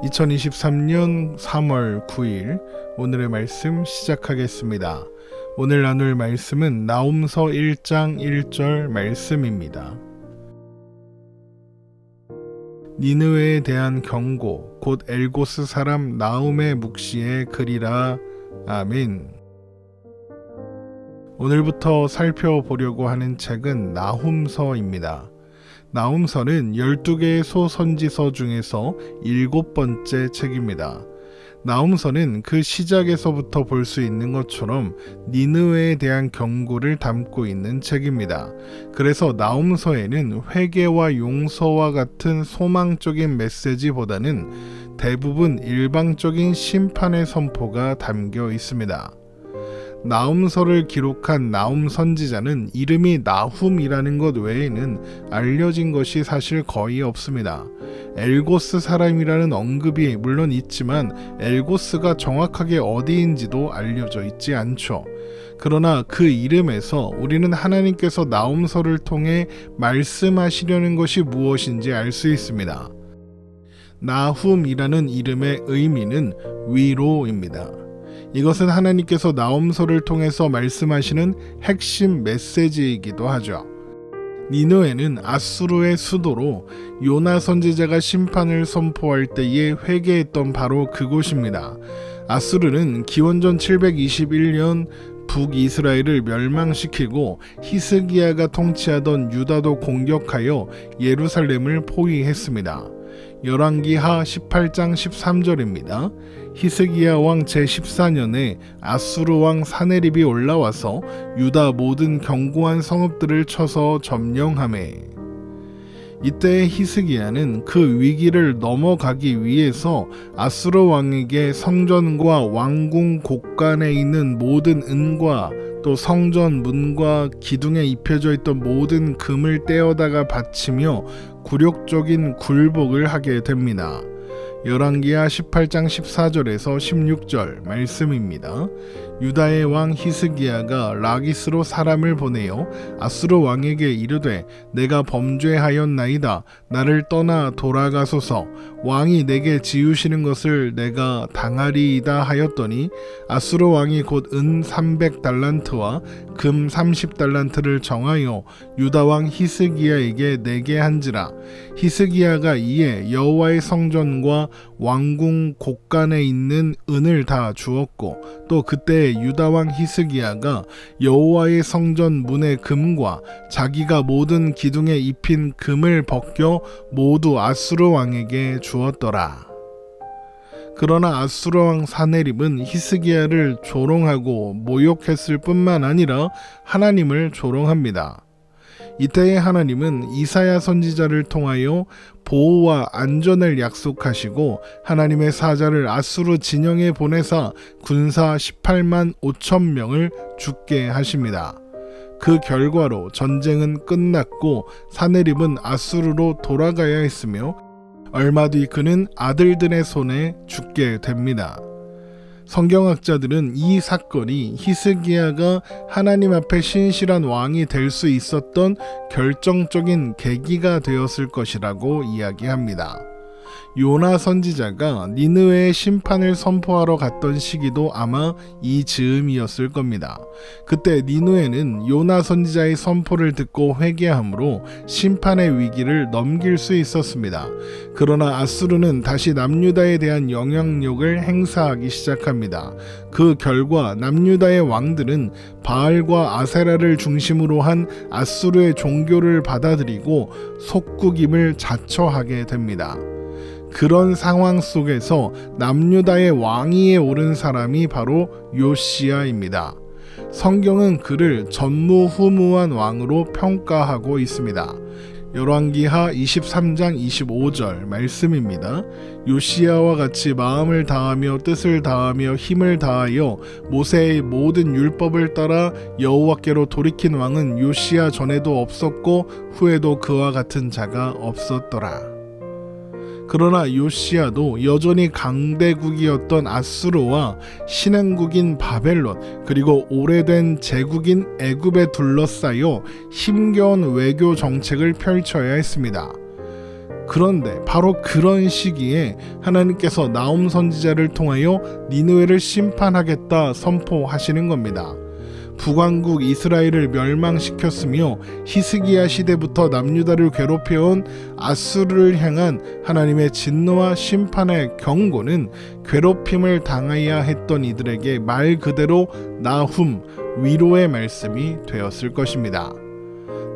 2023년 3월 9일 오늘의 말씀 시작하겠습니다. 오늘 나눌 말씀은 나훔서 1장 1절 말씀입니다. 니느웨에 대한 경고, 곧 엘고스 사람 나훔의 묵시의 글이라. 아멘. 오늘부터 살펴보려고 하는 책은 나훔서입니다. 나훔서는 12개의 소선지서 중에서 7번째 책입니다. 나훔서는 그 시작에서부터 볼 수 있는 것처럼 니느웨에 대한 경고를 담고 있는 책입니다. 그래서 나훔서에는 회개와 용서와 같은 소망적인 메시지보다는 대부분 일방적인 심판의 선포가 담겨 있습니다. 나훔서를 기록한 나훔 선지자는 이름이 나훔이라는 것 외에는 알려진 것이 사실 거의 없습니다. 엘고스 사람이라는 언급이 물론 있지만 엘고스가 정확하게 어디인지도 알려져 있지 않죠. 그러나 그 이름에서 우리는 하나님께서 나훔서를 통해 말씀하시려는 것이 무엇인지 알 수 있습니다. 나훔이라는 이름의 의미는 위로입니다. 이것은 하나님께서 나훔서를 통해서 말씀하시는 핵심 메시지이기도 하죠. 니느웨는 아수르의 수도로 요나 선지자가 심판을 선포할 때에 회개했던 바로 그곳입니다. 아수르는 기원전 721년 북이스라엘을 멸망시키고 히스기야가 통치하던 유다도 공격하여 예루살렘을 포위했습니다. 열왕기하 18장 13절입니다. 히스기야 왕 제14년에 아수르 왕 사네립이 올라와서 유다 모든 견고한 성읍들을 쳐서 점령하매, 이때 히스기야는 그 위기를 넘어가기 위해서 아수르 왕에게 성전과 왕궁 곳간에 있는 모든 은과 또 성전 문과 기둥에 입혀져 있던 모든 금을 떼어다가 바치며 굴욕적인 굴복을 하게 됩니다. 열왕기하 18장 14절에서 16절 말씀입니다. 유다의 왕 히스기야가 라기스로 사람을 보내어 아수르 왕에게 이르되 내가 범죄하였나이다. 나를 떠나 돌아가소서. 왕이 내게 지으시는 것을 내가 당하리이다 하였더니 아수르 왕이 곧 은 300달란트와 금 30달란트를 정하여 유다 왕 히스기야에게 내게 한지라. 히스기야가 이에 여호와의 성전과 왕궁 곳간에 있는 은을 다 주었고, 또 그때 유다 왕 히스기야가 여호와의 성전 문의 금과 자기가 모든 기둥에 입힌 금을 벗겨 모두 아수르 왕에게 주었더라. 그러나 아수르 왕 사네립은 히스기야를 조롱하고 모욕했을 뿐만 아니라 하나님을 조롱합니다. 이때에 하나님은 이사야 선지자를 통하여 보호와 안전을 약속하시고 하나님의 사자를 아수르 진영에 보내사 군사 18만 5천 명을 죽게 하십니다. 그 결과로 전쟁은 끝났고 사네립은 아수르로 돌아가야 했으며 얼마 뒤 그는 아들들의 손에 죽게 됩니다. 성경학자들은 이 사건이 히스기야가 하나님 앞에 신실한 왕이 될 수 있었던 결정적인 계기가 되었을 것이라고 이야기합니다. 요나 선지자가 니느웨의 심판을 선포하러 갔던 시기도 아마 이 즈음이었을 겁니다. 그때 니느웨는 요나 선지자의 선포를 듣고 회개함으로 심판의 위기를 넘길 수 있었습니다. 그러나 아수르는 다시 남유다에 대한 영향력을 행사하기 시작합니다. 그 결과 남유다의 왕들은 바알과 아세라를 중심으로 한 아수르의 종교를 받아들이고 속국임을 자처하게 됩니다. 그런 상황 속에서 남유다의 왕위에 오른 사람이 바로 요시야입니다. 성경은 그를 전무후무한 왕으로 평가하고 있습니다. 열왕기하 23장 25절 말씀입니다. 요시야와 같이 마음을 다하며 뜻을 다하며 힘을 다하여 모세의 모든 율법을 따라 여호와께로 돌이킨 왕은 요시야 전에도 없었고 후에도 그와 같은 자가 없었더라. 그러나 요시야도 여전히 강대국이었던 아수르와 신흥국인 바벨론, 그리고 오래된 제국인 애굽에 둘러싸여 힘겨운 외교 정책을 펼쳐야 했습니다. 그런데 바로 그런 시기에 하나님께서 나홈 선지자를 통하여 니느웨를 심판하겠다 선포하시는 겁니다. 북왕국 이스라엘을 멸망시켰으며 히스기야 시대부터 남유다를 괴롭혀온 아수르를 향한 하나님의 진노와 심판의 경고는 괴롭힘을 당해야 했던 이들에게 말 그대로 나훔, 위로의 말씀이 되었을 것입니다.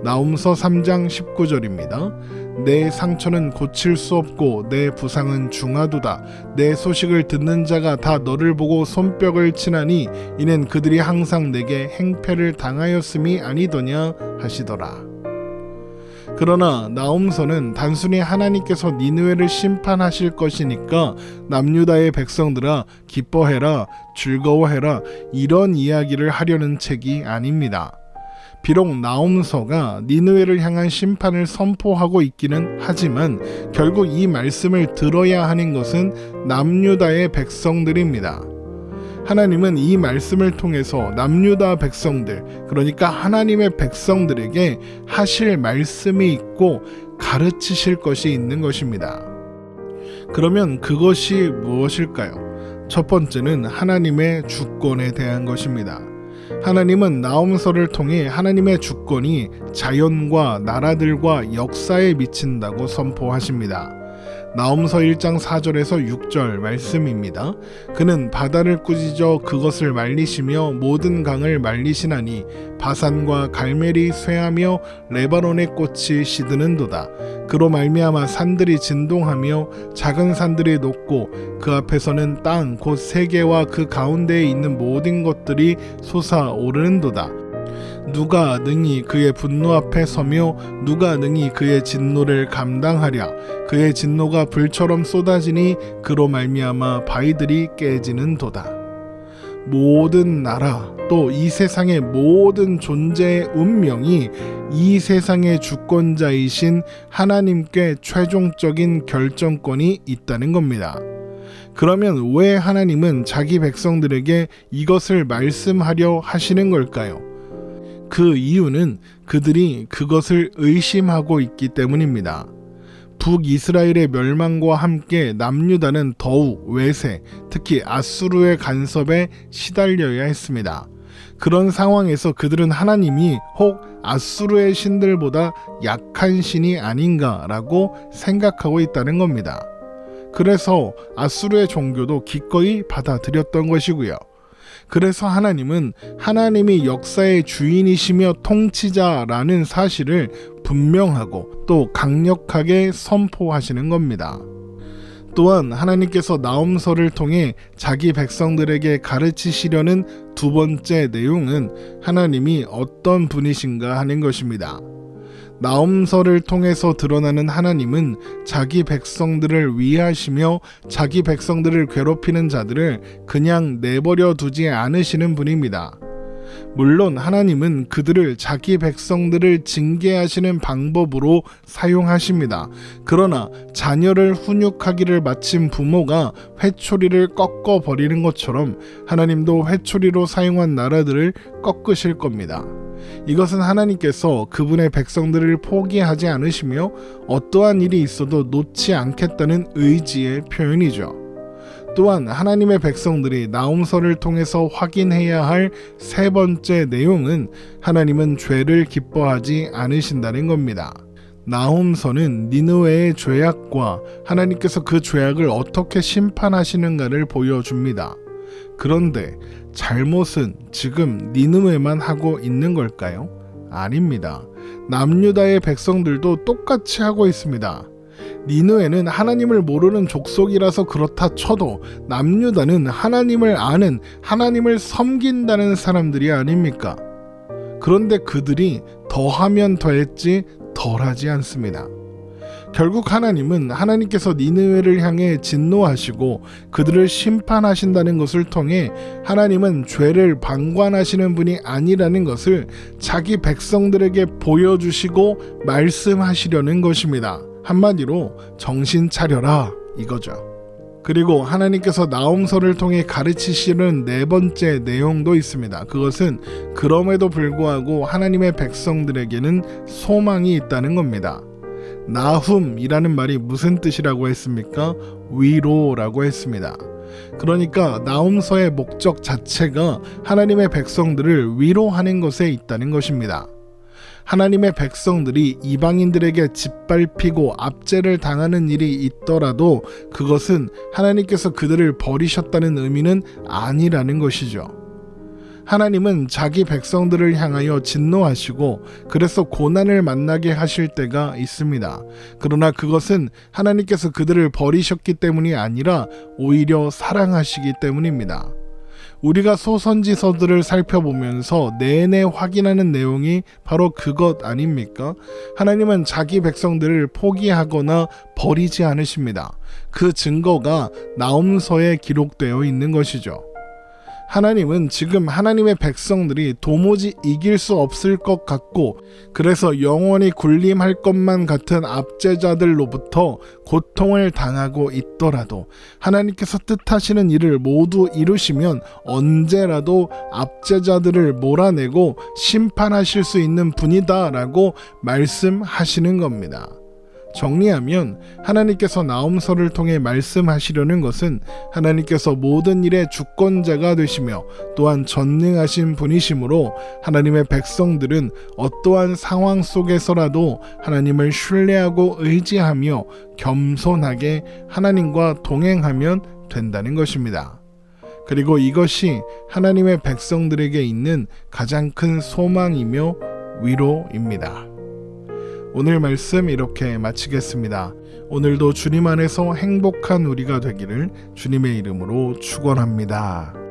나훔서 3장 19절입니다. 내 상처는 고칠 수 없고 내 부상은 중하도다. 내 소식을 듣는 자가 다 너를 보고 손뼉을 치나니 이는 그들이 항상 내게 행패를 당하였음이 아니더냐 하시더라. 그러나 나홈서는 단순히 하나님께서 니느웨를 심판하실 것이니까 남유다의 백성들아 기뻐해라, 즐거워해라 이런 이야기를 하려는 책이 아닙니다. 비록 나홈서가 니느웨를 향한 심판을 선포하고 있기는 하지만 결국 이 말씀을 들어야 하는 것은 남유다의 백성들입니다. 하나님은 이 말씀을 통해서 남유다 백성들, 그러니까 하나님의 백성들에게 하실 말씀이 있고 가르치실 것이 있는 것입니다. 그러면 그것이 무엇일까요? 첫 번째는 하나님의 주권에 대한 것입니다. 하나님은 나홈서를 통해 하나님의 주권이 자연과 나라들과 역사에 미친다고 선포하십니다. 나홈서 1장 4절에서 6절 말씀입니다. 그는 바다를 꾸짖어 그것을 말리시며 모든 강을 말리시나니 바산과 갈멜이 쇠하며 레바논의 꽃이 시드는도다. 그로 말미암아 산들이 진동하며 작은 산들이 녹고 그 앞에서는 땅 곧 세계와 그 가운데에 있는 모든 것들이 솟아오르는도다. 누가 능히 그의 분노 앞에 서며 누가 능히 그의 진노를 감당하랴. 그의 진노가 불처럼 쏟아지니 그로 말미암아 바위들이 깨지는도다. 모든 나라 또 이 세상의 모든 존재의 운명이 이 세상의 주권자이신 하나님께 최종적인 결정권이 있다는 겁니다. 그러면 왜 하나님은 자기 백성들에게 이것을 말씀하려 하시는 걸까요? 그 이유는 그들이 그것을 의심하고 있기 때문입니다. 북이스라엘의 멸망과 함께 남유다는 더욱 외세, 특히 아수르의 간섭에 시달려야 했습니다. 그런 상황에서 그들은 하나님이 혹 아수르의 신들보다 약한 신이 아닌가라고 생각하고 있다는 겁니다. 그래서 아수르의 종교도 기꺼이 받아들였던 것이고요. 그래서 하나님은 하나님이 역사의 주인이시며 통치자라는 사실을 분명하고 또 강력하게 선포하시는 겁니다. 또한 하나님께서 나홈서를 통해 자기 백성들에게 가르치시려는 두 번째 내용은 하나님이 어떤 분이신가 하는 것입니다. 나홈서를 통해서 드러나는 하나님은 자기 백성들을 위하시며 자기 백성들을 괴롭히는 자들을 그냥 내버려 두지 않으시는 분입니다. 물론 하나님은 그들을 자기 백성들을 징계하시는 방법으로 사용하십니다. 그러나 자녀를 훈육하기를 마친 부모가 회초리를 꺾어버리는 것처럼 하나님도 회초리로 사용한 나라들을 꺾으실 겁니다. 이것은 하나님께서 그분의 백성들을 포기하지 않으시며 어떠한 일이 있어도 놓지 않겠다는 의지의 표현이죠. 또한 하나님의 백성들이 나홈서를 통해서 확인해야 할 세 번째 내용은 하나님은 죄를 기뻐하지 않으신다는 겁니다. 나홈서는 니느웨의 죄악과 하나님께서 그 죄악을 어떻게 심판하시는가를 보여줍니다. 그런데 잘못은 지금 니느웨만 하고 있는 걸까요? 아닙니다. 남유다의 백성들도 똑같이 하고 있습니다. 니느웨는 하나님을 모르는 족속이라서 그렇다 쳐도 남유다는 하나님을 아는, 하나님을 섬긴다는 사람들이 아닙니까? 그런데 그들이 더하면 더했지 덜하지 않습니다. 결국 하나님은 하나님께서 니느웨를 향해 진노하시고 그들을 심판하신다는 것을 통해 하나님은 죄를 방관하시는 분이 아니라는 것을 자기 백성들에게 보여주시고 말씀하시려는 것입니다. 한마디로 정신 차려라 이거죠. 그리고 하나님께서 나홈서를 통해 가르치시는 네 번째 내용도 있습니다. 그것은 그럼에도 불구하고 하나님의 백성들에게는 소망이 있다는 겁니다. 나훔이라는 말이 무슨 뜻이라고 했습니까? 위로라고 했습니다. 그러니까 나훔서의 목적 자체가 하나님의 백성들을 위로하는 것에 있다는 것입니다. 하나님의 백성들이 이방인들에게 짓밟히고 압제를 당하는 일이 있더라도 그것은 하나님께서 그들을 버리셨다는 의미는 아니라는 것이죠. 하나님은 자기 백성들을 향하여 진노하시고 그래서 고난을 만나게 하실 때가 있습니다. 그러나 그것은 하나님께서 그들을 버리셨기 때문이 아니라 오히려 사랑하시기 때문입니다. 우리가 소선지서들을 살펴보면서 내내 확인하는 내용이 바로 그것 아닙니까? 하나님은 자기 백성들을 포기하거나 버리지 않으십니다. 그 증거가 나훔서에 기록되어 있는 것이죠. 하나님은 지금 하나님의 백성들이 도무지 이길 수 없을 것 같고 그래서 영원히 군림할 것만 같은 압제자들로부터 고통을 당하고 있더라도 하나님께서 뜻하시는 일을 모두 이루시면 언제라도 압제자들을 몰아내고 심판하실 수 있는 분이다 라고 말씀하시는 겁니다. 정리하면 하나님께서 나훔서를 통해 말씀하시려는 것은 하나님께서 모든 일의 주권자가 되시며 또한 전능하신 분이시므로 하나님의 백성들은 어떠한 상황 속에서라도 하나님을 신뢰하고 의지하며 겸손하게 하나님과 동행하면 된다는 것입니다. 그리고 이것이 하나님의 백성들에게 있는 가장 큰 소망이며 위로입니다. 오늘 말씀 이렇게 마치겠습니다. 오늘도 주님 안에서 행복한 우리가 되기를 주님의 이름으로 축원합니다.